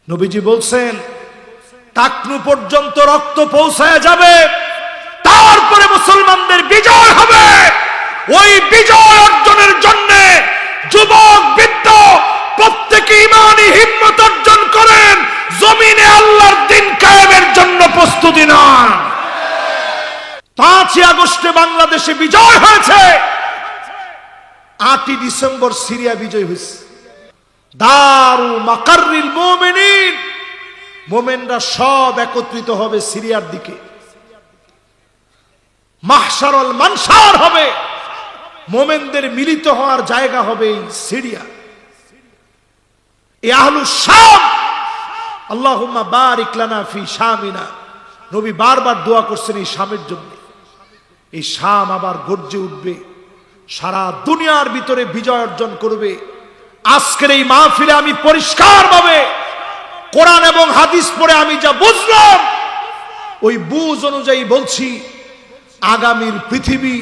নবীজি বলছেন টাকনু পর্যন্ত রক্ত পৌঁছায় যাবে, তারপরে মুসলমানদের বিজয় হবে। ওই বিজয় অর্জনের জন্য যুবক বৃদ্ধ প্রত্যেকে ঈমানি হিম্মত অর্জন করেন, জমিনে আল্লাহর দ্বীন কায়েমের জন্য প্রস্তুতি নেন। 5 আগস্টে বাংলাদেশে বিজয় হয়েছে, 8 ডিসেম্বর সিরিয়া বিজয় হয়েছে। দারু মাকাররিল মুমিনিন, মুমিনরা সব একত্রিত হবে সিরিয়ার দিকে। মাহশারুল মানশার হবে, মুমিনদের মিলিত হওয়ার জায়গা হবে এই সিরিয়া। এই আহলুস শাম, আল্লাহুম্মা বারিক লানা ফি শামিনা। নবী বারবার দোয়া করছেন এই শামের জন্য। এই শাম আবার গর্জে উঠবে, সারা দুনিয়ার ভিতরে বিজয় অর্জন করবে। আজকের এই মাহফিলে আমি পরিষ্কারভাবে কোরআন এবং হাদিস পড়ে আমি যা বুঝলাম, ওই বুঝ অনুযায়ী বলছি, আগামীর পৃথিবী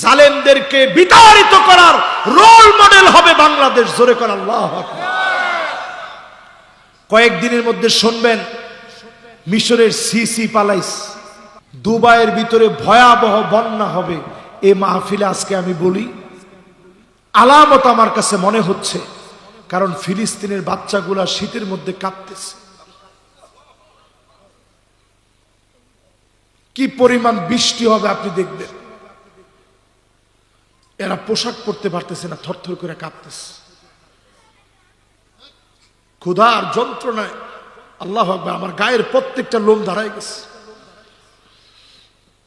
জালেমদেরকে বিতাড়িত করার রোল মডেল হবে বাংলাদেশ। জোরে কর আল্লাহু আকবার। কয়েকদিনের মধ্যে শুনবেন মিশরের সিসি পালাইস, দুবাইয়ের ভিতরে ভয়াবহ বন্যা হবে। এই মাহফিলে আজকে আমি বলি, আলামত আমার কাছে মনে হচ্ছে, কারণ ফিলিস্তিনের বাচ্চাগুলা শীতের মধ্যে কাঁপতেছে। কি পরিমাণ বৃষ্টি হবে আপনি দেখবেন। এরা পোশাক পরতে পারতেছে না, থরথর করে কাঁপতেছে ক্ষুধার যন্ত্রণায়। আল্লাহু আকবার, আমার গায়ের প্রত্যেকটা লোম দাঁড়ায় গেছে।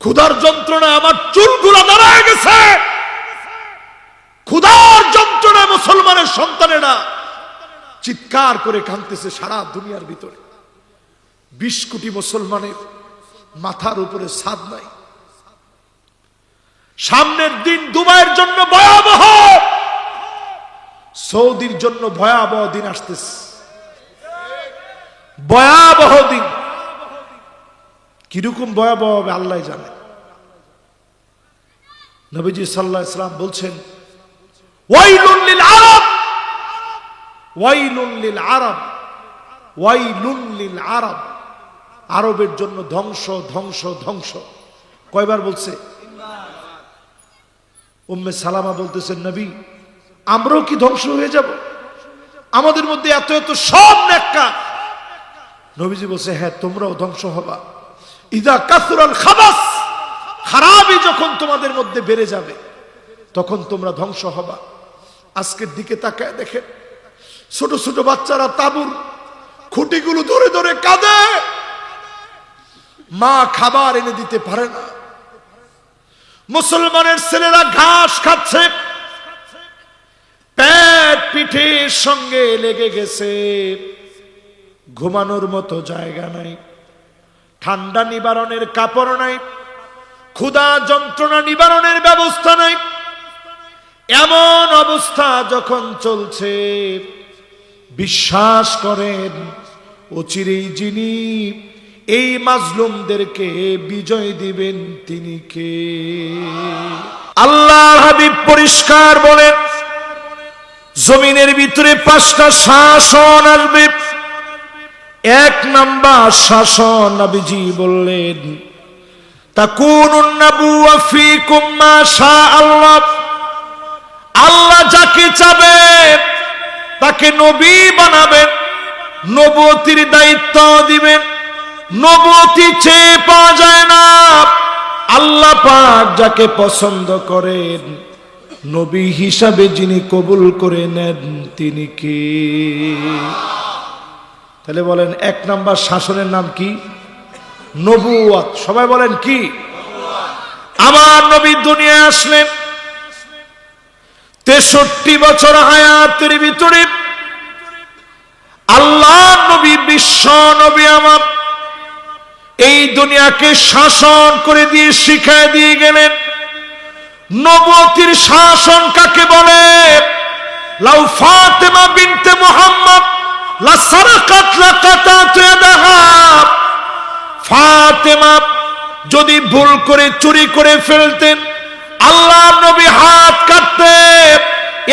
ক্ষুধার যন্ত্রণায় আমার চুলগুলো দাঁড়ায় গেছে। ক্ষুধার যন্ত্রণায় মুসলমানের সন্তানেরা চিৎকার করে কাঁদতেছে সারা দুনিয়ার ভিতরে। 20 কোটি মুসলমানের মাথার উপরে ছাদ নাই। সামনের দিন দুবাইয়ের জন্য ভয়াবহ, সৌদির জন্য ভয়াবহ দিন আসতেছে। ভয়াবহ দিন, কিরকম ভয়াবহ হবে আল্লাহ জানে। নবীজি সাল্লাল্লাহু আলাইহি ওয়াসাল্লাম বলছেন, ওয়াইলুন লিল আরব, ওয়াইলুন লিল আরব, ওয়াইলুন লিল আরব। আরবের জন্য ধ্বংস ধ্বংস ধ্বংস। কয়বার বলছে? উম্মে সালামা বলতেছেন, নবী আমরাও কি ধ্বংস হয়ে যাব? আমাদের মধ্যে এত এত সব নেককার। নবীজি বলছে, হ্যাঁ তোমরাও ধ্বংস হবা। ইদা কাসুরাল খাবাস, খারাপই যখন তোমাদের মধ্যে বেড়ে যাবে তখন তোমরা ধ্বংস হবা। আজকের দিকে তাকায় দেখেন, ছোট ছোট বাচ্চারা তাঁবুর খুঁটিগুলো ধরে ধরে কাঁদে। মা খাবার এনে দিতে পারে না। মুসলমানের ছেলেরা ঘাস খাচ্ছে, পেট পিঠের সঙ্গে লেগে গেছে, ঘুমানোর মতো জায়গা নাই, ঠান্ডা নিবারণের কাপড় নাই, ক্ষুধা যন্ত্রণা নিবারণের ব্যবস্থা নাই। এমন অবস্থা যখন চলছে, বিশ্বাস করেন অচিরেই যিনি এই মাজলুমদেরকে বিজয় দিবেন তিনি কে? আল্লাহর হাবিব পরিষ্কার বলেন, জমিনের ভিতরে 5টা শাসন আসবে। 1 নাম্বার শাসন, নবীজি বললেন, তাকুনুন নাবুওয়া ফীকুম মা শাআল্লাহ। আল্লাহ যাকে চাবে তাকে নবী বানাবেন, নবুয়তির দায়িত্ব দিবেন। নবুয়তি চেয়ে পাওয়া যায় না। আল্লাহ পাক যাকে পছন্দ করেন, নবী হিসাবে যিনি কবুল করে নেন তিনি কে? তাহলে বলেন 1 নাম্বার শাসনের নাম কি? নবুয়ত। সবাই বলেন কি? আমার নবী দুনিয়ায় আসলেন, 63 বছর হায়াতের ভিতরে আল্লাহ নবী, বিশ্ব নবী আমার, এই দুনিয়াকে শাসন করে দিয়ে শিখায় দিয়ে গেলেন নবুয়তির শাসন কাকে বলে। লাউ ফাতেমা বিনতে মুহাম্মদ লা সারাকাত লাকাতাত ইয়াদাহা। ফাতেমা যদি ভুল করে চুরি করে ফেলতেন, আল্লাহ নবী হাত কাটতেন,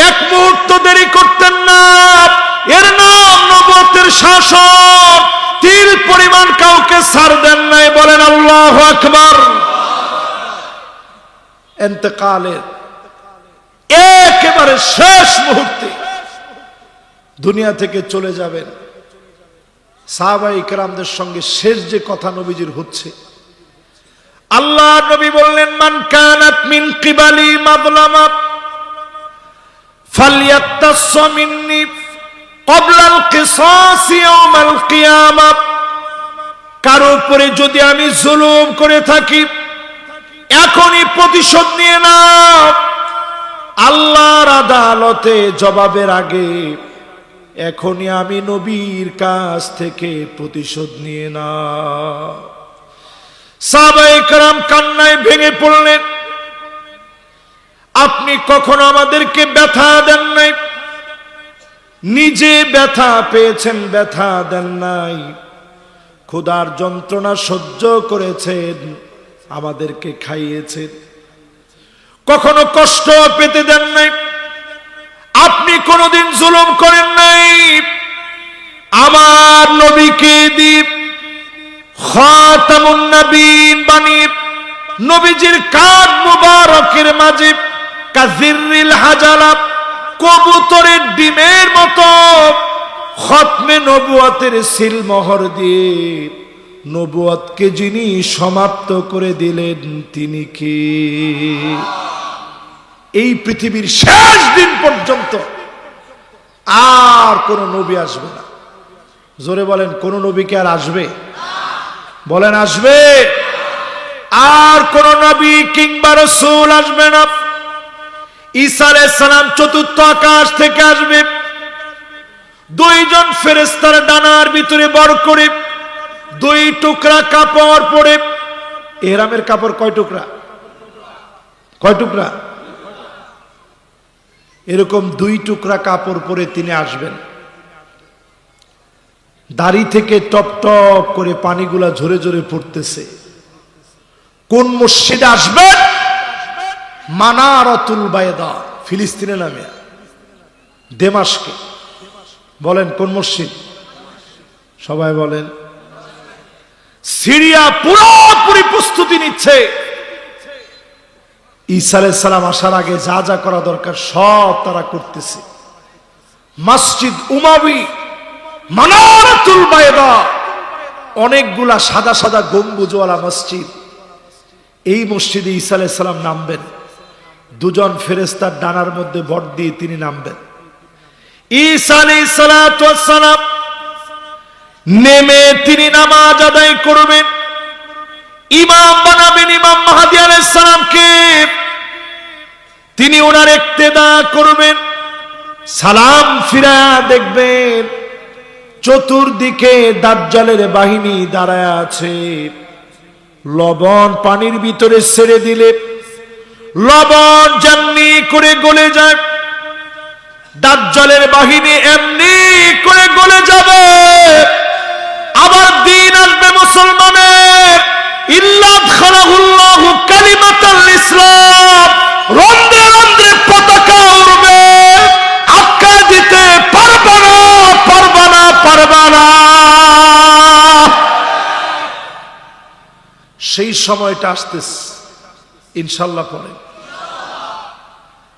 1 মুহূর্ত দেরি করতেন না। এর নাম নবুয়তের শাসন। তিল পরিমাণ কাউকে ছাড় দেন নাই। বলেন আল্লাহু আকবার। ইন্তেকালের একেবারে শেষ মুহূর্তে দুনিয়া থেকে চলে যাবেন। সাহাবায়ে কেরামদের সঙ্গে শেষ যে কথা নবীজির হচ্ছে, আল্লাহ নবী বললেন, মান কানাত মিন কিবালি মাযলামা ফালইয়াক্তাস মিন্নি ক্বাবলা আল কিসাস ইয়াউমাল কিয়ামাহ। কারো উপরে যদি আমি জুলুম করে থাকি, এখনই প্রতিশোধ নিয়ে নাও। আল্লাহর আদালতে জবাবের আগে এখনই আমি নবীর কাছ থেকে প্রতিশোধ নিয়ে নাও। সাহাবায়ে কেরাম কান্নায় ভেঙে পড়লেন। আপনি কখনো আমাদেরকে ব্যথা দেন নাই, নিজে ব্যথা পেয়েছেন, ব্যথা দেন নাই। ক্ষুধার যন্ত্রণা সহ্য করেছেন, আমাদেরকে খাইয়েছেন, কখনো কষ্ট পেতে দেন নাই। আপনি কোনোদিন জুলুম করেন নাই। আমার নবীকে দ্বীপ খাতামুন নবীন বানিয়ে নবীজির কাঁধ মুবারকের মাঝে কাজিরিল হাজালা, কবুতরের ডিমের মতো খতমে নবুয়তের সিলমোহর দিয়ে নবুয়তকে যিনি সমাপ্ত করে দিলেন, তিনি কে? এই পৃথিবীর শেষ দিন পর্যন্ত আর কোন নবী আসবে না। জোরে বলেন, কোন নবী কি আর আসবে? বলেন আসবে? আর কোন নবী কিংবা রাসূল আসবে না। ঈসা আলাইহিস সালাম চতুর্থ আকাশ থেকে আসবে। দুইজন ফেরেশতার ডানার ভিতরে বর করে দুই টুকরা কাপড় পরে। ইহরামের কাপড় কয় টুকরা? কয় টুকরা? এরকম দুই টুকরা কাপড় পরে তিনি আসবেন। দাড়ি থেকে টপ টপ করে পানিগুলা ঝরে ঝরে পড়তেছে। কোন মসজিদে আসবেন? মানারাতুল বায়দা, ফিলিস্তিনের নামে, দেমাশকে। বলেন কোন মসজিদ? সবাই বলেন। সিরিয়া পুরোপুরি প্রস্তুতি নিচ্ছে। ঈসা আলাইহিস সালাম আসার আগে যা যা করা দরকার সব তারা করতেছে। মসজিদ উমাবি, মানারাতুল বায়দা, অনেকগুলা সাদা সাদা গম্বুজওয়ালা মসজিদ। এই মসজিদে ঈসা আলাইহিস সালাম নামবেন। দুজন ফেরেশতার ডানার মধ্যে ভর দিয়ে তিনি নামবেন। ঈসা আলাইহিস সালাম নেমে তিনি নামাজ আদায় করবেন। ইমাম বানাবেন ইমাম মাহদী আলাইহিস সালামকে। তিনি ওনার ইক্তেদা করবেন। সালাম ফিরা দেখবেন চতুর্দিকে দাজ্জালের বাহিনী দাঁড়ায় আছে। লবণ পানির ভিতরে ছেড়ে দিলে লবণ যেমনি করে গলে যায়, দাজ্জালের বাহিনী এমনি করে গলে যাবে। আবার দিন আসবে মুসলমানের, ইল্লা খালাহুল্লাহু কালিমাতাল ইসলাম, রন্ধ্রে রন্ধ্রে পতাকা উড়বে। আটকা দিতে পারবে না, পারবে না, পারবে না। সেই সময়টা আসতেছে ইনশাআল্লাহ। পরে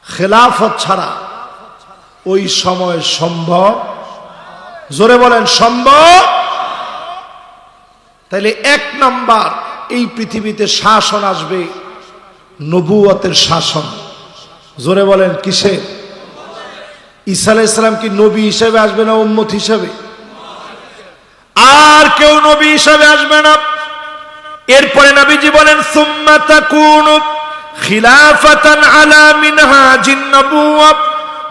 খেলাফত ছাড়া ওই সময় সম্ভব। জোরে বলেন সম্ভব। তাইলে এক নাম্বার, এই পৃথিবীতে শাসন আসবে নবুয়তের শাসন। জোরে বলেন কিসের? ঈসা আলাইহিস সালাম কি নবী হিসেবে আসবে না উম্মত হিসেবে? আর কেউ নবী হিসেবে আসবে না। এরপরে নবীজি বলেন, সুম্মা তাকুনু খিলাফাতান আলা মিনহাজিন নবুওয়া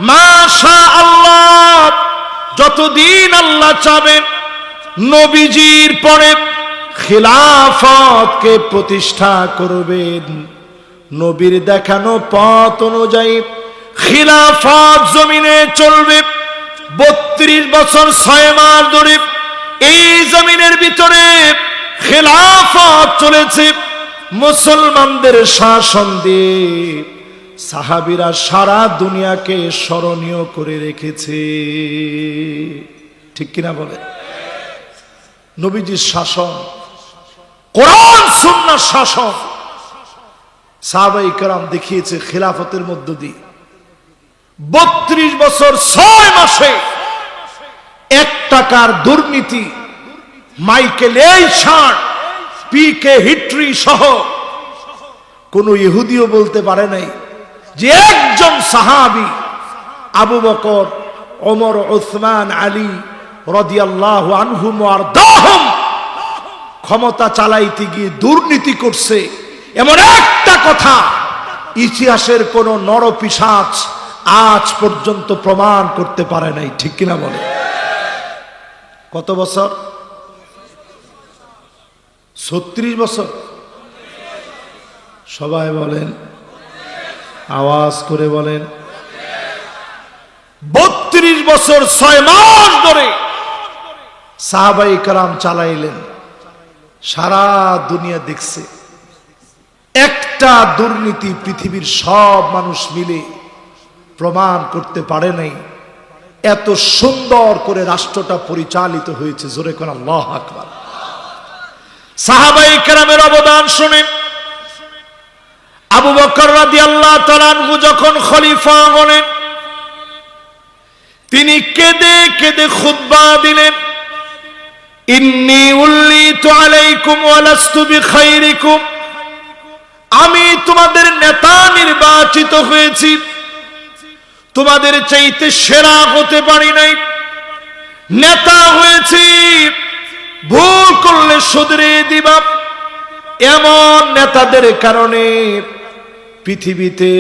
মা শা আল্লাহ। যতদিন আল্লাহ চাবেন নবীজির পরে খিলাফতকে প্রতিষ্ঠা করবেন। নবীর দেখানো পথ অনুযায়ী খিলাফত জমিনে চলবে। 32 বছর 6 মাস ধরে এই জমিনের ভিতরে খিলাফত চলেছে মুসলমানদের শাসন দিয়ে। সাহাবীরা সারা দুনিয়াকে স্মরণীয় করে রেখেছে। ঠিক কিনা বলে? নবীজির শাসন, কোরআন সুন্নাহর শাসন সাহাবায়ে কেরাম দেখিয়েছে খেলাফতের মধ্য দিয়ে। 32 বছর 6 মাসে 1 টাকার দুর্নীতি মাইকেল এইশার্ট, পিকে হিট্রি সহ কোন ইহুদিও বলতে পারে নাই যে একজন সাহাবী আবু বকর, ওমর, উসমান, আলী রাদিয়াল্লাহু আনহুম ওয়া আরদাহুম ক্ষমতা চালাইতে গিয়ে দুর্নীতি করছে, এমন একটা কথা ইতিহাসের কোন নরপিশাচ আজ পর্যন্ত প্রমাণ করতে পারে নাই। ঠিক কিনা বলে? কত বছর? 36 বছর। সবাই বলেন, আওয়াজ করে বলেন। 32 বছর 6 মাস ধরে সাহাবায়ে কেরাম চালাইলেন। সারা দুনিয়া দেখছে, একটা দুর্নীতি পৃথিবীর সব মানুষ মিলে প্রমাণ করতে পারে নাই। এত সুন্দর করে রাষ্ট্রটা পরিচালিত হয়েছে। জোরে কোন আল্লাহু আকবার। সাহাবায়ে কেরামের অবদান শুনেন। আবু বকর রাদিয়াল্লাহু তাআলা আনহু যখন খলিফা হলেন, তিনি কেঁদে কেঁদে খুতবা দিলেন, ইন্নী উল্লিতু আলাইকুম ওয়া লাস্তু বিখাইরিকুম, আমি তোমাদের নেতা নির্বাচিত হয়েছি, তোমাদের চাইতে সেরা হতে পারি নাই। নেতা হয়েছি, ভুল করলে শুধরে দিবা, এমন নেতাদের কারণে পৃথিবীতে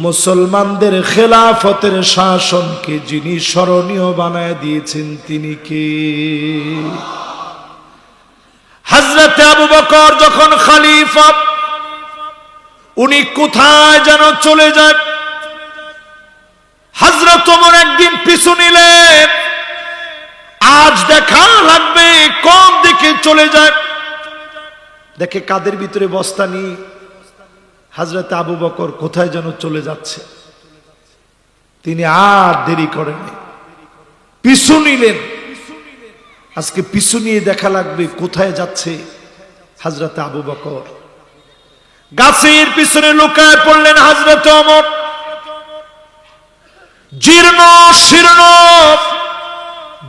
মুসলমানদের খেলাফতের শাসনকে যিনি স্মরণীয় বানায় দিয়েছেন তিনি কে? হযরত আবু বকর যখন খলিফা, উনি কোথায় যেন চলে যায়। হযরত ওমর একদিন পিছু নিলেন, আজ দেখা লাগবে কোন দিকে চলে যায়। দেখে কাদের ভিতরে বস্তা নিয়ে হযরত আবু বকর কোথায় যেন চলে যাচ্ছে। তিনি আর দেরি করেননি, পিছু নিলেন। আজকে পিছু নিয়ে দেখা লাগবে কোথায় যাচ্ছে হযরত আবু বকর। গাছের পিছনে লুকায় পড়লেন হযরত ওমর। জীর্ণ শীর্ণ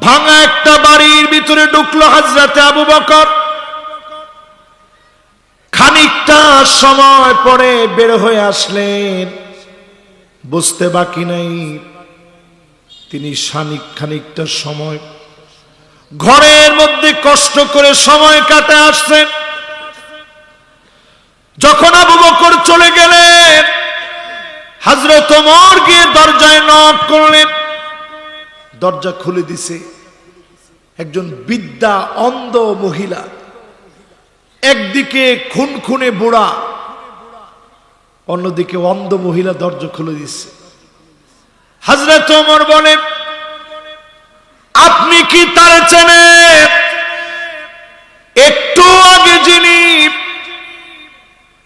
ভাঙা একটা বাড়ির ভিতরে ঢুকলো হযরত আবু বকর। খানিকটা সময় পরে বের হয়ে আসলেন। বুঝতে বাকি নাই তিনি খানিকটা সময় ঘরের মধ্যে কষ্ট করে সময় কাটে আসছেন। যখন আবু বকর চলে গেলেন, হযরত ওমর গিয়ে দরজায় নক করলেন। দরজা খুলে দিছে একজন বৃদ্ধা অন্ধ মহিলা। একদিকে খুনখুনে বুড়া, অন্যদিকে অন্ধ মহিলা দরজা খুলে দিচ্ছে। হযরত ওমর বলে, আপনি কি তারে চেনেন? একটু আগে যিনি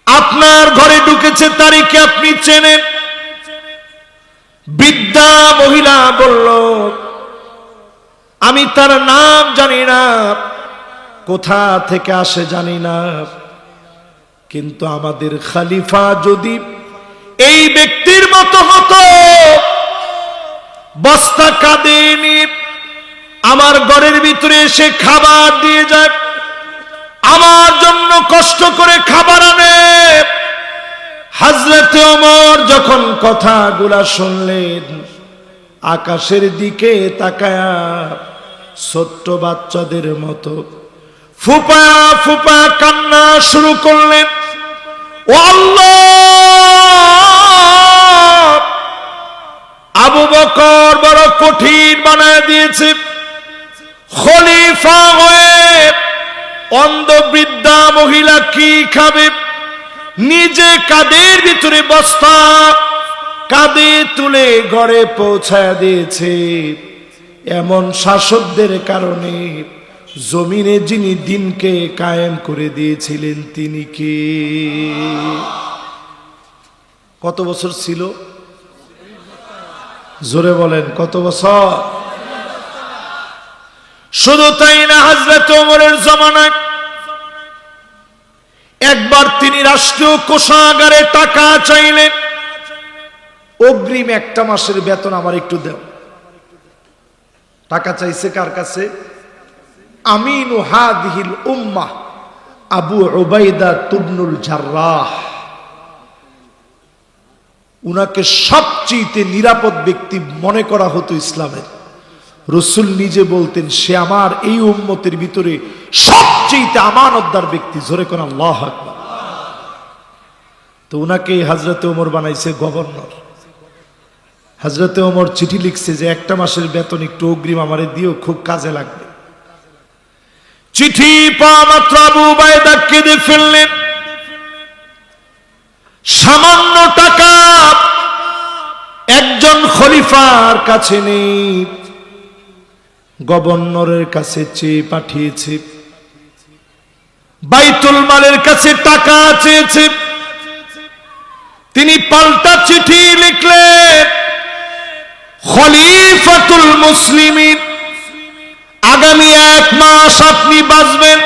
আপনার ঘরে ঢুকেছে তারে কি আপনি চেনেন? বৃদ্ধা মহিলা বলল, আমি তার নাম জানি না, কোথা থেকে আসে জানি না, কিন্তু আমাদের খলিফা যদি এই ব্যক্তির মতো হতো, বস্তা কাঁধে নিয়ে আমার ঘরের ভিতরে এসে খাবার দিয়ে যায়, আমার জন্য কষ্ট করে খাবার আনে। হযরত ওমর যখন কথাগুলা শুনলেন, আকাশের দিকে তাকায়া ছোট্ট বাচ্চাদের মতো ফুপা ফুপা কান্না শুরু করলেন। ও আল্লাহ, আবু বকর বড় কঠিন বানায় দিয়েছে। খলিফা হয়ে অন্ধ বৃদ্ধা মহিলা কি খাবে? নিজে কাঁধের ভিতরে বস্তা কাঁধে তুলে ঘরে পৌঁছায় দিয়েছে। এমন শাসকদের কারণে জমিনে যিনি দিনকে কায়েম করে দিয়েছিলেন তিনি কে? কত বছর ছিল? জোরে বলেন, কত বছর? শুধু তাই না, হযরত ওমরের জামানায় একবার তিনি রাষ্ট্রীয় কোষাগারে টাকা চাইলেন, অগ্রিম একটা মাসের বেতন আমার একটু দাও। টাকা চাইছে কার কাছে? আমিনু হাদিহিল উম্মাহ আবু উবাইদা ইবনুল জাররাহ। উনাকে সবচেয়ে নিরাপদ ব্যক্তি মনে করা হতো ইসলামের। রাসূল নিজে বলতেন, সে আমার এই উম্মতের ভিতরে সবচেয়ে আমানতদার ব্যক্তি। জোরে কোন আল্লাহু আকবার। তো উনাকে হযরত ওমর বানাইছে গভর্নর। হযরত ওমর চিঠি লিখছে যে একটা মাসের বেতন একটু অগ্রিম আমারে দিও, খুব কাজে লাগবে। চিঠি পাওয়া মাত্র আবু উবাইদা কেঁদে ফেললেন। সামান্য টাকা একজন খলিফার কাছে নেই, গভর্নরের কাছে চেয়ে পাঠিয়েছে, বাইতুল মালের কাছে টাকা চেয়েছে। তিনি পাল্টা চিঠি লিখলেন, খলিফাতুল মুসলিমিন, আগামী 1 মাস আপনি বাঁচবেন,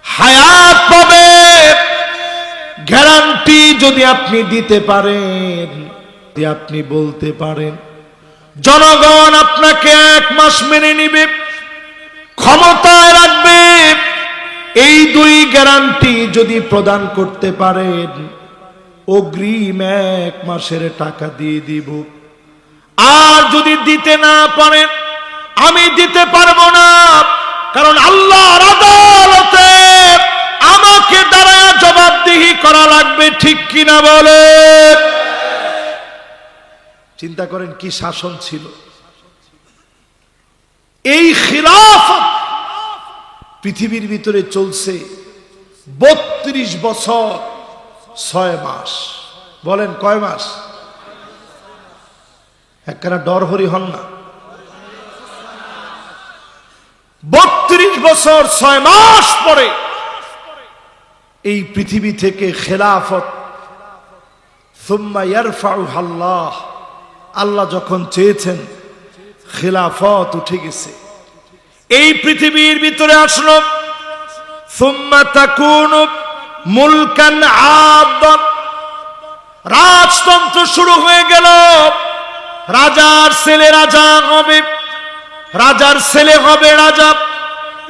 হায়াত পাবেন, গ্যারান্টি যদি আপনি দিতে পারেন, যদি আপনি বলতে পারেন জনগণ আপনাকে 1 মাস মেনে নিবে, ক্ষমতায় রাখবে, এই 2 গ্যারান্টি যদি প্রদান করতে পারেন, অগ্রিম 1 মাসের টাকা দিয়ে দিব। আর যদি দিতে না পারেন, আমি দিতে পারবো না, কারণ আল্লাহর আদালতে আমাকে দাঁড়ায় জবাবদিহি করা লাগবে। ঠিক কিনা বলে? চিন্তা করেন কি শাসন ছিল। এই খিলাফত পৃথিবীর ভিতরে চলছে 32 বছর 6 মাস। বলেন কয় মাস? একখানা ডরহরি হন না। 32 বছর 6 মাস পরে এই পৃথিবী থেকে খেলাফত সুম্মা ইয়ারফাউহা আল্লাহ, আল্লাহ যখন চেয়েছেন খেলাফত উঠে গেছে, এই পৃথিবীর ভিতরে আসলো। সুম্মা তাকুনু মুলকান আদান, রাজতন্ত্র শুরু হয়ে গেল। রাজার ছেলে রাজা হবে, রাজার ছেলে হবে রাজা।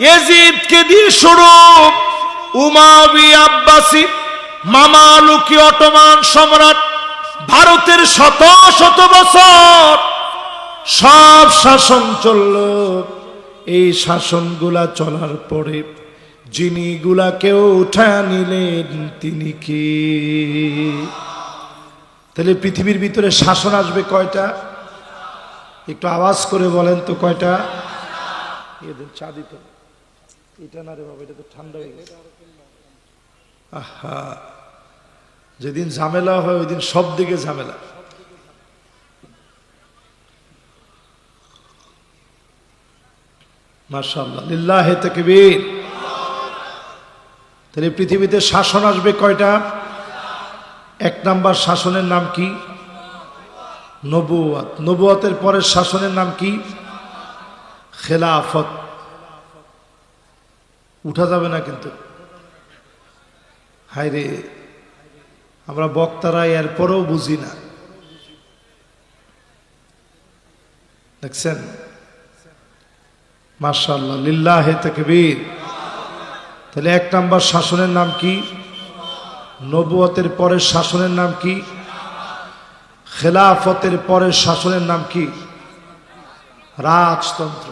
ইয়াজিদকে দিয়ে শুরু, উমাইয়া আব্বাসী, মামালুকি অটোমান সম্রাট, ভারতের শত শত বছর সব শাসন চলল। এই শাসনগুলা চলার পরে যিনি গুলাকেও উঠা নিলেন তিনি কি? তাহলে পৃথিবীর ভিতরে শাসন আসবে কয়টা? একটু আওয়াজ করে বলেন তো কয়টা? এদের চা দিত, এটা না রে বাবা, এটা তো ঠান্ডা হয়ে গেছে। আহা, যেদিন ঝামেলা হয় ওই দিন সব দিকে ঝামেলা। মাশাআল্লাহ, লিল্লাহি তাকবীর। তাহলে পৃথিবীতে শাসন আসবে কয়টা? 1 নাম্বার শাসনের নাম কি? নবুয়ত। নবুয়তের পরের শাসনের নাম কি? খেলাফত। উঠা যাবে না কিন্তু। হায়রে, আমরা বক্তারা এরপরেও বুঝি না। দেখছেন? মাশাআল্লাহ, লিল্লাহি তাকবীর। তাহলে 1 নাম্বার শাসনের নাম কি? নবুয়তের পরের শাসনের নাম কি? খেলাফতের পরের শাসনের নাম কি? রাজতন্ত্র।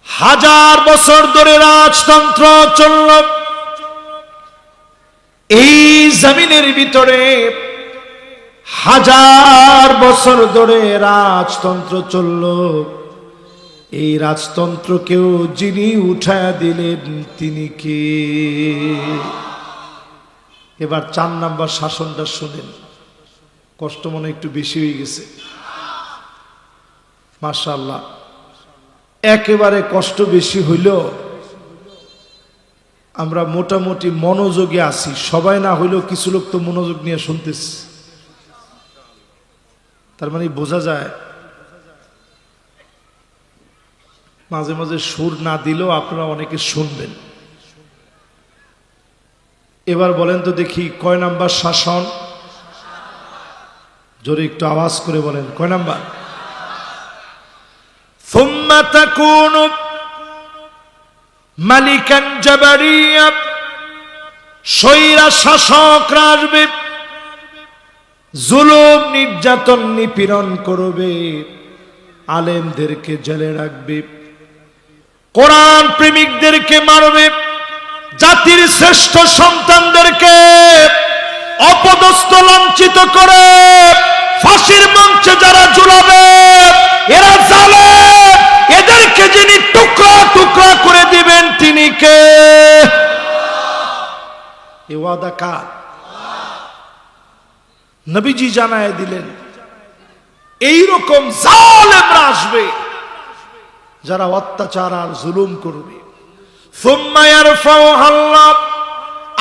1000 বছর ধরে রাজতন্ত্র চলল। এই জমিনের ভিতরে 1000 বছর ধরে রাজতন্ত্র চলল। এই রাজতন্ত্রকেও যিনি উঠায়া দিলেন তিনি কে? এবার 4 নাম্বার শাসনটা শুনেন। কষ্ট মনে একটু বেশি হয়ে গেছে। মাশাআল্লাহ, একেবারে কষ্ট বেশি হইল। আমরা মোটামুটি মনোযোগে আছি, সবাই না হইলেও কিছু লোক তো মনোযোগ নিয়ে শুনতেছে। তার মানে বোঝা যায় মাঝে মাঝে সুর না দিলেও আপনারা অনেকে শুনবেন। এবার বলেন তো দেখি কয় নাম্বার শাসন? জোরে একটু আওয়াজ করে বলেন, কয় নাম্বার? সুম্মা তাকুনু মালিকান জাবারিয়া, স্বৈরা শাসকরা আসবে, জুলুম নির্যাতন নিপীড়ন করবে, আলেমদেরকে জেলে রাখবে, কোরআন প্রেমিকদেরকে মারবে, জাতির শ্রেষ্ঠ সন্তানদেরকে অপদস্থ লাঞ্ছিত করে ফাঁসির মঞ্চে যারা ঝুলাবে এরা জালেম, এদেরকে যিনি টুকরা টুকরা করে দিবেন তিনি কে? এ ওয়াদা কার? নবীজি জানায় দিলেন এইরকম জালেমরা আসবে যারা অত্যাচার আর জুলুম করবে।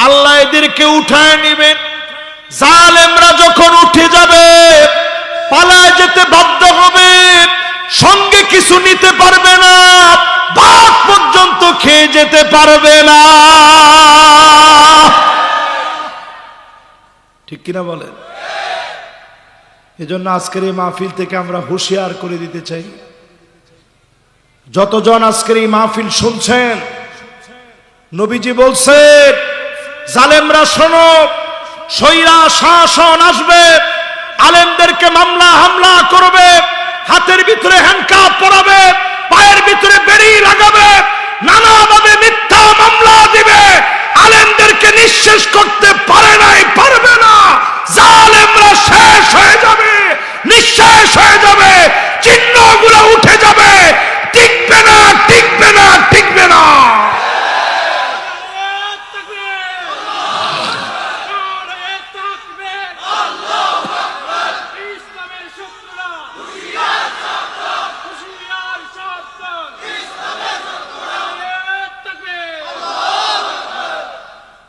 আল্লাহ এদেরকে উঠায় নেবেন। জালেমরা যখন উঠে যাবে পালায় যেতে বাধ্য হবে, সঙ্গে কিছু নিতে পারবে না, ভাত পর্যন্ত খেয়ে যেতে পারবে না। ঠিক কিনা বলেন? এজন্য আজকের এই মাহফিল থেকে আমরা হুঁশিয়ার করে দিতে চাই, যতজন আজকের এই মাহফিল শুনছেন, নবীজি বলছেন জালেমরা শোনো, স্বৈরা শাসন আসবে, আলেমদেরকে মামলা হামলা করবে, হাতের ভিতরে হ্যান্ডকাপ পরাবে, পায়ের ভিতরে বেড়ি লাগাবে, নানাভাবে মিথ্যা মামলা দিবে, আলেমদেরকে নিঃশেষ করতে পারে নাই, পারবে না। জালেমরা শেষ হয়ে যাবে, নিঃশেষ হয়ে যাবে, চিহ্নগুলো উঠে যাবে, টিকবে না, টিকবে না, টিকবে না।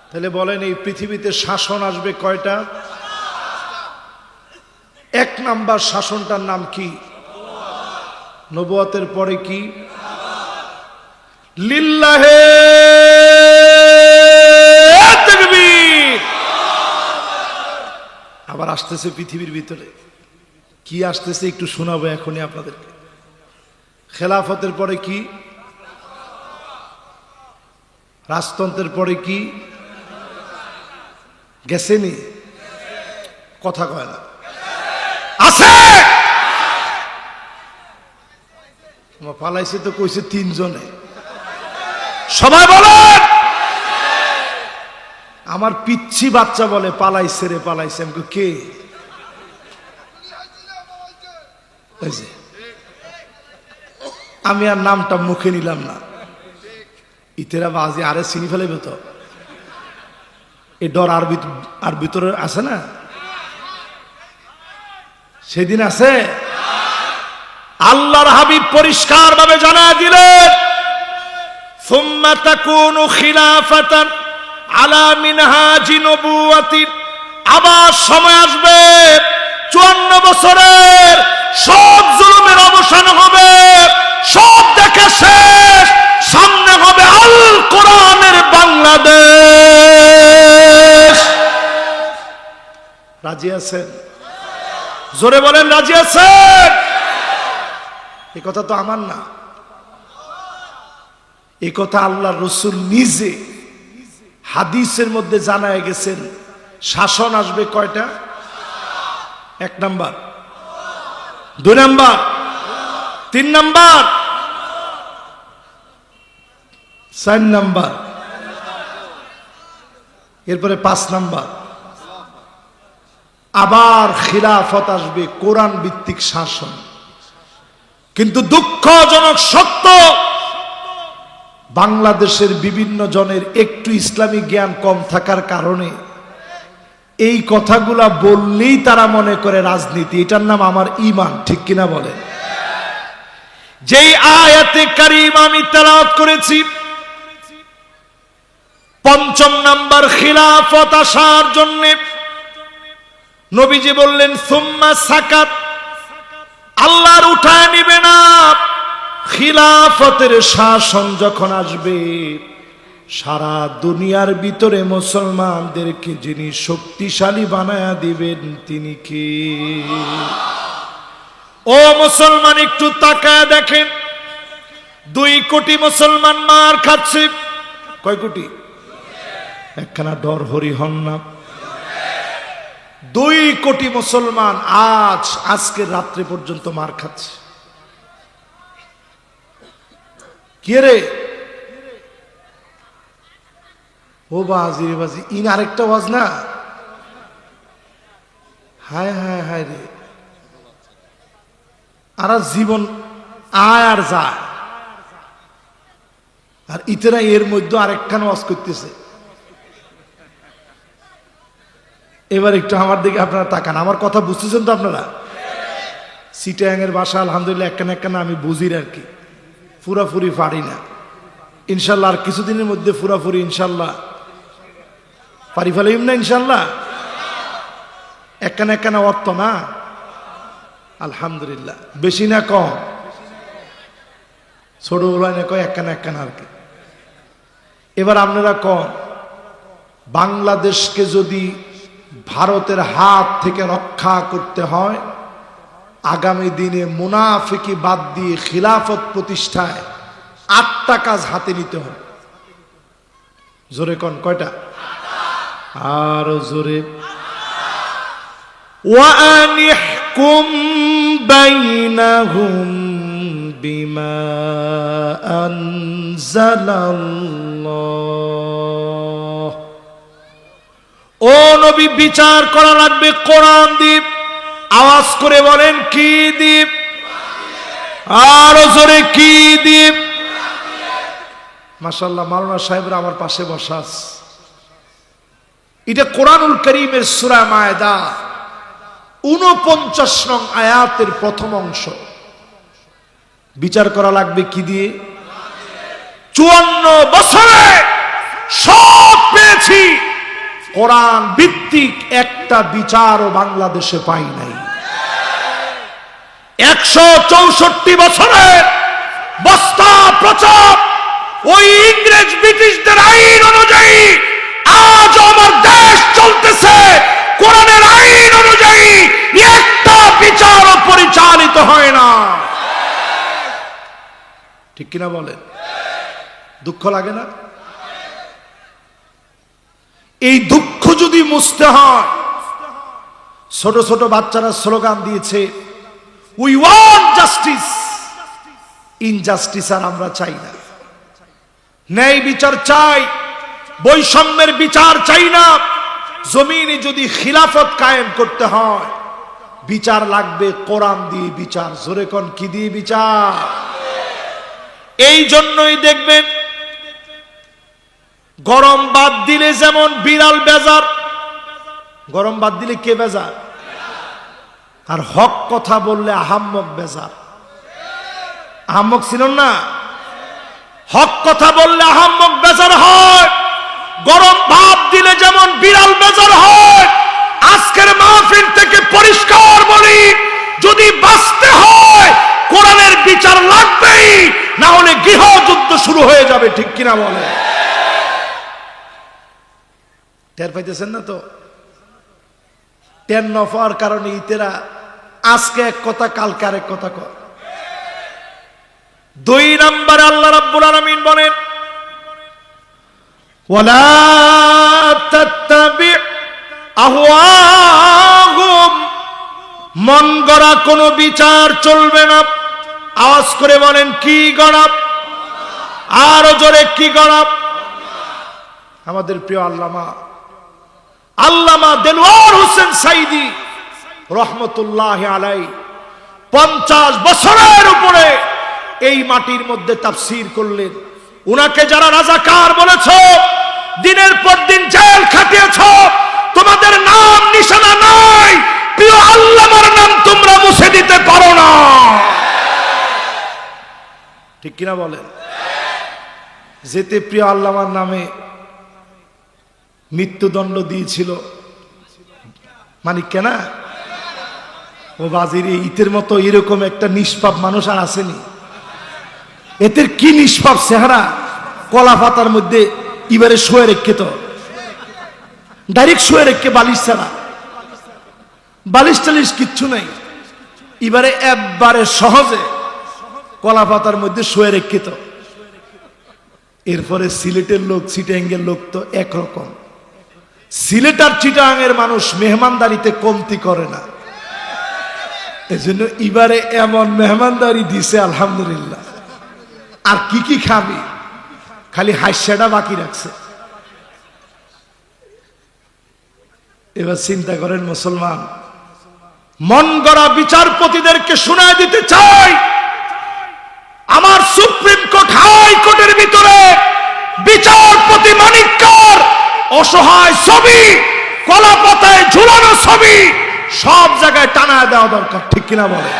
তাহলে বলেন এই পৃথিবীতে শাসন আসবে কয়টা? এক নাম্বার শাসনটার নাম কি? নবুয়তের পরে কি? লিল্লাহে তাকবীর। আবার আসতেছে পৃথিবীর ভিতরে কি আসতেছে একটু শোনাবো এখনই আপনাদেরকে। খেলাফতের পরে কি? রাজতন্ত্রের পরে কি? গেছেনি? কথা কয় না। আছে পালাইছে তো কইছে তিনজনে, সবাই বলেন। আমার পিচ্ছি বাচ্চা বলে পালাইছে রে পালাইছে। আমি কে? আমি আর নামটা মুখে নিলাম না, ইতেরা বাজি আরে চিনি ফেলাইবে তো। এই ডর আর ভিতরে আছে না? সেদিন আছে? আল্লাহর হাবিব পরিষ্কার ভাবে জানায় দিলেন সুম্মা তাকুনু খিলাফাতান আলা মিনহাজি নবুওয়াতি। আবার সময় আসবে 54 বছরের সব জুলুমের অবসান হবে, সব দেখা শেষ, সামনে হবে আল কোরআনের বাংলাদেশ। রাজি আছেন? জোরে বলেন রাজি আছেন? এই কথা তো আমার না, এই কথা আল্লাহর রাসূল নিজে হাদিসের মধ্যে জানায় গেছেন। শাসন আসবে কয়টা? এক নাম্বার, 2 নাম্বার, 3 নাম্বার, 4 নাম্বার, এরপরে 5 নাম্বার। আবার খিলাফত আসবে, কোরআন ভিত্তিক শাসন। কিন্তু দুঃখজনক সত্য, বাংলাদেশের বিভিন্ন জনের একটু ইসলামিক জ্ঞান কম থাকার কারণে এই কথাগুলা বললেই তারা মনে করে রাজনীতি। এটার নাম আমার ঈমান। ঠিক কিনা বলেন? যেই আয়াতে কারিমা আমি তেলাওয়াত করেছি, 5 নাম্বার খিলাফত আসার জন্য নবীজি বললেন সুম্মা সাকাত, আল্লাহর উঠায় নিবে না, খিলাফতের শাসন যখন আসবে, সারা দুনিয়ার ভিতরে মুসলমানদেরকে যিনি শক্তিশালী বানায়া দিবেন তিনি কে? ও মুসলমান, একটু তাকায় দেখেন, 2 কোটি মুসলমান মার খাচ্ছে। কয় কোটি? একখানা ডর হরি হন না। 2 কোটি মুসলমান আজকের রাত্রে পর্যন্ত মার খাচ্ছে। কে রে? ও বাজি রে বাজি, ইন আরেকটা ওয়াজ না? হায় হায় হায় রে, আর জীবন আয় আর যায়, আর ইতেরা এর মধ্যে আরেকখান ওয়াজ করতেছে। এবার একটু আমার দিকে আপনারা তাকান, আমার কথা বুঝতেছেন তো আপনারা? চিটাগাং এর ভাষা আলহামদুলিল্লাহ একখানা একখানা আমি বুঝি আর কি, পুরাপুরি পারি না। ইনশাল্লাহ আর কিছুদিনের মধ্যে পুরাপুরি ইনশাল্লাহ পারি ফেলাইম না ইনশাল্লাহ। একখানা একখানা অর্থ না আলহামদুলিল্লাহ, বেশি না কম? ছোট না কয় একখানা একখানা আর কি। এবার আপনারা কন, বাংলাদেশকে যদি ভারতের হাত থেকে রক্ষা করতে হয়, আগামী দিনে মুনাফিকি বাদ দিয়ে খিলাফত প্রতিষ্ঠায় 8টা কাজ হাতে নিতে হবে। জোরে কন, কয়টা? আর জোরে। ওয়ানিহকুম বাইনাহুম বিমা আনজালাল্লাহ। ও নবী, বিচার করা লাগবে কোরআন দিয়ে। আওয়াজ করে বলেন, কি দ্বীপ? আর জোরে, কি দ্বীপ? মাশাআল্লাহ, মাওলানা সাহেবরা আমার পাশে বসা আছে। এটা কোরআনুল কারীমের সূরা মায়েদা 49 নং আয়াতের প্রথম অংশ। বিচার করা লাগবে কি দিয়ে? 54 বছরে সব পেয়েছি, কোরআন ভিত্তিক একটা বিচারও বাংলাদেশে পাই নাই। 164 বছরে বস্তা প্রচার ওই ইংরেজ ব্রিটিশদের আইন অনুযায়ী আজ আমার দেশ চলতেছে কোরআনের আইন অনুযায়ী। একটা বিচারও পরিচালিত হয় না। ঠিক কিনা বলেন? দুঃখ লাগে না? এই দুঃখ যদি মুছতে হয়, ছোট ছোট বাচ্চারা স্লোগান দিয়েছে, উই ওয়ান্ট জাস্টিস। ইনজাস্টিস আর আমরা চাই না, ন্যায় বিচার চাই, বৈষম্যের বিচার চাই না। জমিনে যদি খিলাফত কায়েম করতে হয়, বিচার লাগবে কোরআন দিয়ে বিচার। জোরে কোন, কি দিয়ে বিচার? এই জন্যই দেখবেন গরম বাদ দিলে যেমন বিড়াল বেজার, গরম বাদ দিলে কে বেজার? আর হক কথা বললে আহাম্মক বেজার। আহাম্মক ছিলেন না? হক কথা বললে আহাম্মক বেজার হয়। গরম ভাব দিলে যেমন বিড়াল বেজার হয়। আজকের মাহফিল থেকে পরিষ্কার বলি, যদি বাঁচতে হয় কোরআনের বিচার লাগবেই, না হলে গৃহযুদ্ধ শুরু হয়ে যাবে। ঠিক কিনা বলে? টের পাইতেছেন না তো? টের না পাওয়ার কারণে ইতেরা আজকে এক কথা কালকে আরেক কথা কয়। 2 নম্বরে আল্লাহ রাব্বুল আলামিন বলেন, ওয়ালা তাত্তাবি আহওয়াহুম, মন গড়া কোনো বিচার চলবে না। আওয়াজ করে বলেন, কি গড়া? আরো জোরে, কি গড়া? আমাদের প্রিয় আল্লামা দেলওয়ার হোসেন সাইদি রহমতুল্লাহ আলাইহি 50 বছরের উপরে এই মাটির মধ্যে তাফসীর করলেন। উনাকে যারা রাজাকার বলেছ, দিনের পর দিন জেল খাটিয়েছ, তোমাদের নাম নিশানা নাই, প্রিয় আল্লামার নাম তোমরা মুছে দিতে পারো না। ঠিক কিনা বলেন? যেতে প্রিয় আল্লামার নামে মৃত্যুদণ্ড দিয়েছিল মানিক কেনা ও বাজির, ইতের মতো এরকম একটা নিষ্পাপ মানুষ আর আসেনি। এদের কি নিষ্পাপ চেহারা, কলা পাতার মধ্যে এবারে শুয়ে রেখে, তো ডাইরেক্ট শুয়ে রেখে, বালিশ ছাড়া, বালিশ টালিশ কিচ্ছু নাই, এবারে একবারে সহজে কলা পাতার মধ্যে শুয়ে রেখে। তো এরপরে সিলেটের লোক, চিটাঙ্গের লোক তো একরকম। সিলেট আর চিটাঙ্গের মানুষ মেহমানদারিতে কমতি করে না, এজন্য এবারে এমন মেহমানদারি দিছে আলহামদুলিল্লাহ। আর কি কি খাবি, খালি হাস্যটা বাকি রাখছে। এবার চিন্তা করেন মুসলমান, মন গড়া বিচারপতিদেরকে শোনায় দিতে চাই, আমার সুপ্রিম কোর্ট হাই কোর্টের ভিতরে বিচারপতি মানিক্যর অসহায় ছবি, কলা পাতায় ঝুলানো ছবি সব জায়গায় টানায় দেওয়া দরকার, ঠিক কিনা বলে?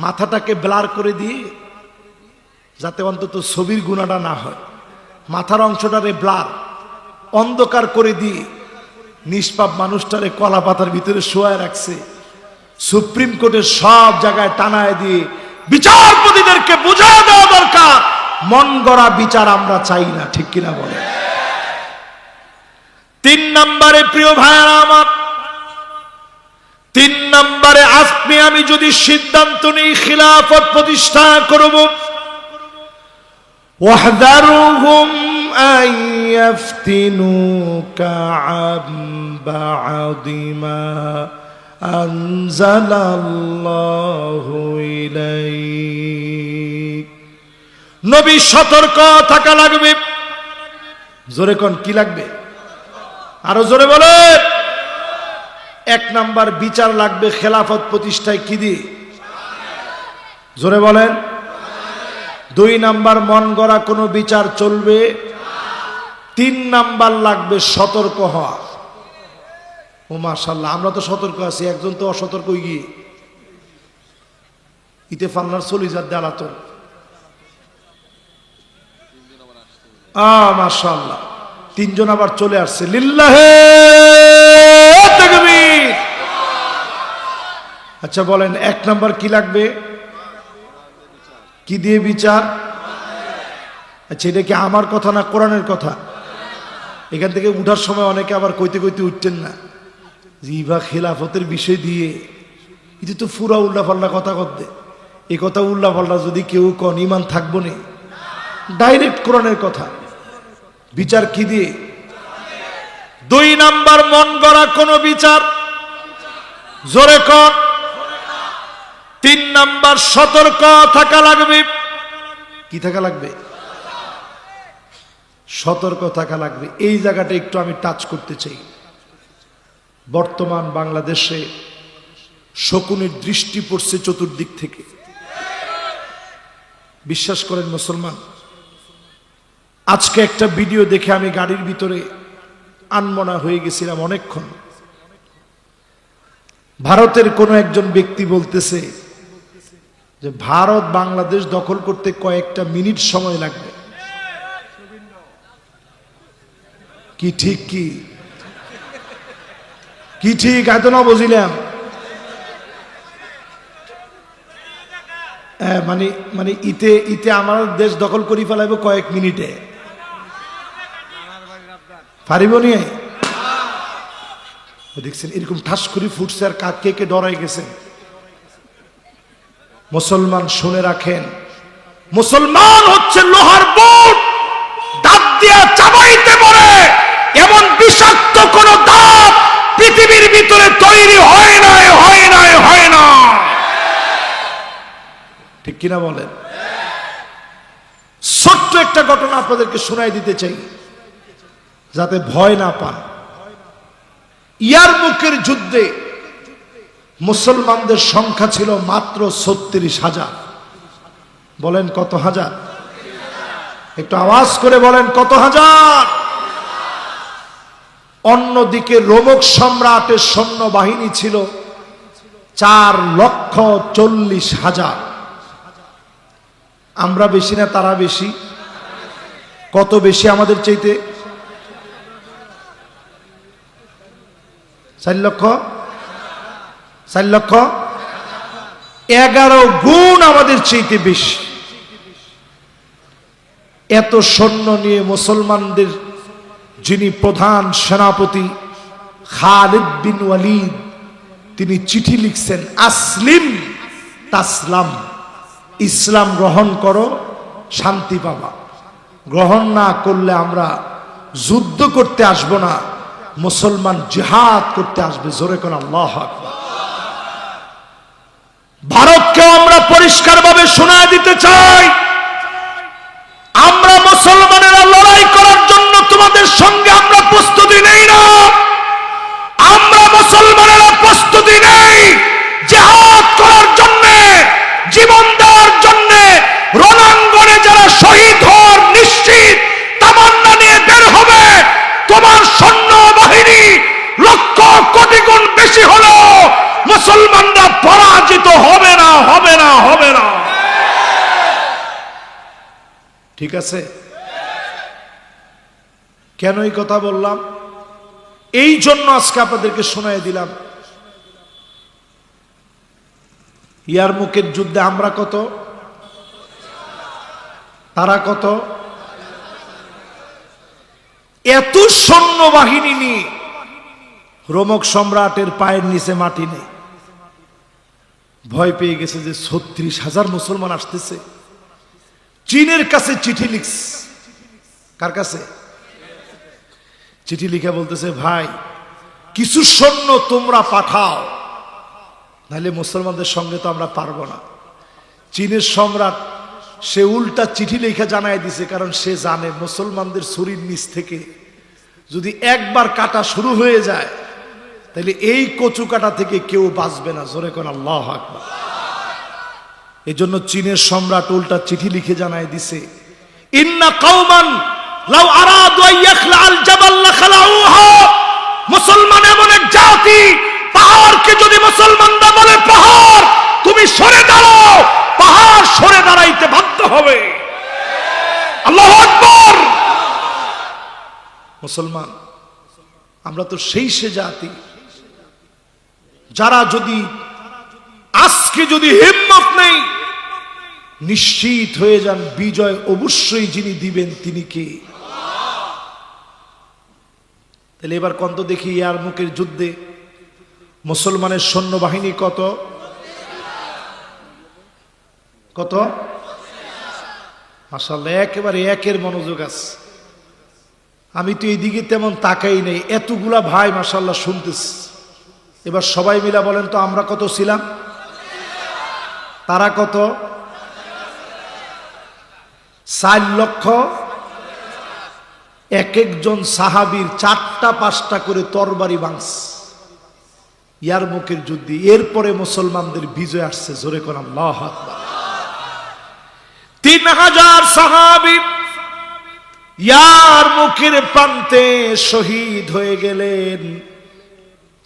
মাথাটাকে ব্লার করে দিয়ে, যাতে অন্তত ছবির গুণাটা না হয়, মাথার অংশটারে ব্লার, অন্ধকার করে দিয়ে নিষ্পাপ মানুষটারে কলা পাতার ভিতরে শোয়ায় রাখছে। সুপ্রিম কোর্টের সব জায়গায় টানায় দিয়ে বিচারপতিদেরকে বুঝায় দেওয়া দরকার, মন গড়া বিচার আমরা চাই না, ঠিক কিনা বলে? 3 নম্বরে প্রিয় ভাইরা আমার, 3 নম্বরে আজকে আমি যদি সিদ্ধান্ত নিই খিলাফত প্রতিষ্ঠা করব, ওয়াহদারুহুম আন ইফতিনুকা আন বা'দি মা আনজালাল্লাহু ইলাইক। নবী সতর্ক থাকা লাগবে। জোরে কোন কি লাগবে? আরো জোরে বলে। 1 নাম্বার বিচার লাগবে খেলাফত প্রতিষ্ঠায়, কি দিয়ে? জোরে বলেন। 2 নাম্বার মন গড়া কোনো বিচার চলবে। 3 নাম্বার লাগবে সতর্ক হওয়া। ও মাশাআল্লাহ, আমরা তো সতর্ক আছি, একজন তো অসতর্ক হয়ে গিয়ে ইতে ফাল্লার সলিজার দেয়ালা তো। মাশাআল্লাহ, 3 জন আবার চলে আসছে। লিল্লাহে তাকবীর। আচ্ছা বলেন 1 নাম্বার কি লাগবে? কি দিয়ে বিচার? আচ্ছা, এটা কি আমার কথা না কোরআনের কথা? এখান থেকে উঠার সময় অনেকে আবার কইতে কইতে উঠতেন না, জিবা খেলাফতের বিষয় দিয়ে এটা তো পুরা উল্লা পাল্লা কথা করতে। এই কথা উল্লা পাল্লা যদি কেউ কন, ইমান থাকবো না। ডাইরেক্ট কোরআনের কথা। বিচার কি দিয়ে? 2 নাম্বার মন গড়া কোন বিচার, জোরে কর। 3 নাম্বার সতর্ক থাকা লাগবে। কি থাকা লাগবে? সতর্ক থাকা লাগবে। এই জায়গাটা একটু আমি টাচ করতে চাই। বর্তমান বাংলাদেশে শকুনের দৃষ্টি পড়ছে চতুর্দিক থেকে। বিশ্বাস করেন মুসলমান, আজকে একটা ভিডিও দেখে আমি গাড়ির ভিতরে আনমনা হয়ে গেছিলাম অনেকক্ষণ। ভারতের কোনো একজন ব্যক্তি বলতেছে যে ভারত বাংলাদেশ দখল করতে কয়েকটা মিনিট সময় লাগবে। কি ঠিক? কি কি ঠিক? এত না বুঝিলাম। মানে ইতে আমার দেশ দখল করি ফেলাইব কয়েক মিনিটে। পারিব নিয়ে দেখছেন এরকম ঠাস করে ফুটছে, আর কে কে ডরাই গেছেন। মুসলমান শুনে রাখেন, মুসলমান হচ্ছে লোহার বুট, দাঁত দিয়া চাবাইতে পারে এমন বিষাক্ত কোন দাঁত পৃথিবীর ভিতরে তৈরি হয় না, হয় না, হয় না। ঠিক কিনা বলেন? ছোট্ট একটা ঘটনা আপনাদেরকে শোনাই দিতে চাই, যাতে ভয় না পান। ইয়ারমুকের যুদ্ধে মুসলমানদের সংখ্যা ছিল মাত্র 36,000। বলেন কত হাজার? একটু আওয়াজ করে বলেন কত হাজার? অন্যদিকে রোমক সম্রাটের সৈন্যবাহিনী ছিল 4,40,000। আমরা বেশি না তারা বেশি? কত বেশি আমাদের চাইতে? 4 লক্ষ। 11 গুণ আমাদের চাইতে বেশি। এত সৈন্য নিয়ে মুসলমানদের যিনি প্রধান সেনাপতি খালিদ বিন ওয়ালিদ, তিনি চিঠি লিখছেন, আসলিম তাসলাম, ইসলাম গ্রহণ করো শান্তি পাবা, গ্রহণ না করলে আমরা যুদ্ধ করতে আসবো না, মুসলমান জিহাদ করতে আসবে। জোরে কোন আল্লাহু আকবার। ভারতকে আমরা পরিষ্কারভাবে শোনায় দিতে চাই, আমরা মুসলমানেরা লড়াই করার জন্য তোমাদের সঙ্গে আমরা প্রস্তুতি নেই না, আমরা মুসলমানেরা প্রস্তুতি নেই জিহাদ করার জন্য, জীবন দেওয়ার জন্য। রণাঙ্গনে যারা শহীদ হওয়ার নিশ্চিত তামান্না নিয়ে বের হবে, তোমার সৈন্য বাহিনী লক্ষ কোটি গুণ বেশি হলো, মুসলমানরা পরাজিত হবে না, হবে না, হবে না। ঠিক আছে? কেন এই কথা বললাম? এই জন্য আজকে আপনাদেরকে শোনায় দিলাম। ইয়ারমুকের যুদ্ধে আমরা কত, তারা কত? এত সৈন্যবাহিনী নিয়ে রোমক সম্রাটের পায়ের নিচে মাটি নেই, ভয় পেয়ে গেছে যে 36,000 মুসলমান আসতেছে। চীনের কাছে চিঠি লিখস, কার কাছে? চিঠি লিখে বলতেছে, ভাই কিছু সৈন্য তোমরা পাঠাও, নাহলে মুসলমানদের সঙ্গে তো আমরা পারবো না। চীনের সম্রাট সে উল্টা চিঠি লিখে জানায় দিছে, কারণ সে জানে মুসলমানদের শরীর নিচ থেকে যদি একবার কাটা শুরু হয়ে যায়, তাহলে এই কচু কাটা থেকে কেউ বাঁচবে না। জোরে কোন আল্লাহু আকবার। এই জন্য চীনের সম্রাট উল্টা চিঠি লিখে জানায় দিছে, ইন্না কওমান লাউ আরাদু আন ইয়াখলা'আল জাবাল লাখলাউহা, মুসলমান এমন এক জাতি, পাহাড়কে যদি মুসলমানরা বলে পাহাড় তুমি সরে দাঁড়াও, পাহাড় সরে দাঁড়াইতে বাধ্য হবে। আল্লাহু আকবার। মুসলমান আমরা তো সেই সে জাতি যারা যদি আজকে যদি হিম্মত নেই, নিশ্চিত হয়ে যান বিজয় অবশ্যই যিনি দিবেন তিনি কে? তাহলে এবার কত দেখি ইয়ারমুকের যুদ্ধে মুসলমানের সৈন্যবাহিনী কত কত? মাশাআল্লাহ, একেবারে একের মনোযোগ আছে। আমি তো এইদিকে তেমন তাকাই নেই, এতগুলা ভাই মাশাআল্লাহ শুনতেছি। এবার সবাই মিলা বলেন তো, আমরা কত ছিলাম, তারা কত? 4 লক্ষ। এক একজন সাহাবীর 4টা 5টা করে তরবারি ভাঙছে ইয়ারমুকের যুদ্ধে। এরপরে মুসলমানদের বিজয় আসছে। জোরে কোন আল্লাহু আকবার। 3000 সাহাবী ইয়ারমুকের প্রান্তে শহীদ হয়ে গেলেন।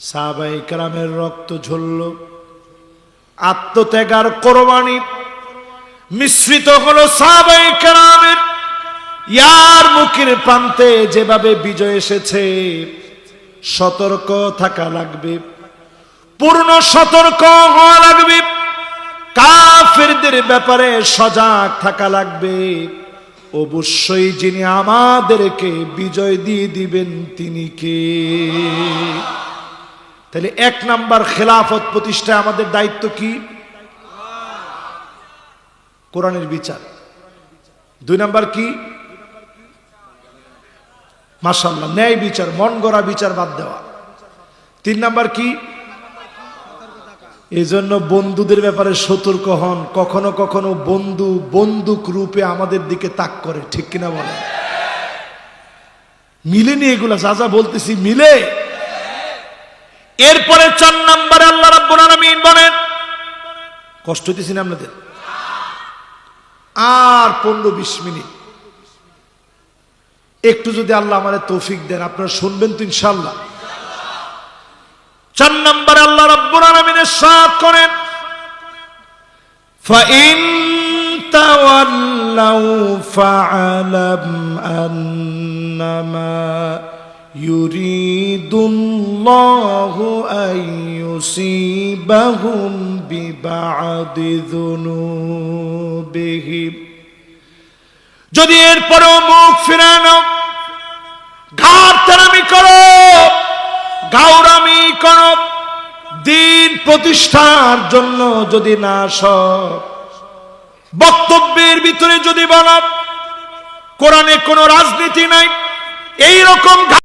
সাহাবায়ে কেরামের রক্ত ঝরল, আত্মত্যাগ আর কোরবানি মিশ্রিত হলো সাহাবায়ে কেরামের। ইয়ারমুকের প্রান্তে যেভাবে বিজয় এসেছে, সতর্ক থাকা লাগবে, পূর্ণ সতর্ক হওয়া লাগবে, কাফেরদের ব্যাপারে সজাগ থাকা লাগবে। অবশ্যই যিনি আমাদেরকে বিজয় দিয়ে দিবেন তিনি কে? তাহলে 1 নাম্বার খেলাফত প্রতিষ্ঠায় আমাদের দায়িত্ব কি? কোরআনের বিচার। 2 নাম্বার কি? মাশাআল্লাহ, ন্যায় বিচার, মন গড়া বিচার বাদ দেওয়া। 3 নাম্বার কি? এই জন্য বন্ধুদের ব্যাপারে সতর্ক হন। কখনো কখনো বন্ধু বন্দুক রূপে আমাদের দিকে তাক করে, ঠিক কিনা বলেন? মিলেনি এগুলা, যা যা বলতেছি মিলে। এরপরে 4 নম্বরে আল্লাহ রাব্বুল আলামিন বলেন, কষ্ট হইতেছি না আপনাদের? আর 15-20 মিনিট একটু যদি আল্লাহ আমাদের তৌফিক দেন, আপনারা শুনবেন তো ইনশাআল্লাহ। 4 নম্বরে আল্লাহ রাব্বুল আলামিন ইরশাদ করেন, ফাইন তাওয়াল্লাউ ফাআলাম আন্নামা ইউরিদুল্লাহু আইয়ুসিবাহুম বিবাদি যুনুবিহিম। যদি এরপরেও মুখ ফিরানো, ঘাড়তেরামি করো, গাউরামি করো, দিন প্রতিষ্ঠার জন্য যদি না আসো, বক্তব্যের ভিতরে যদি বলো কোরআনে কোনো রাজনীতি নাই, এই রকম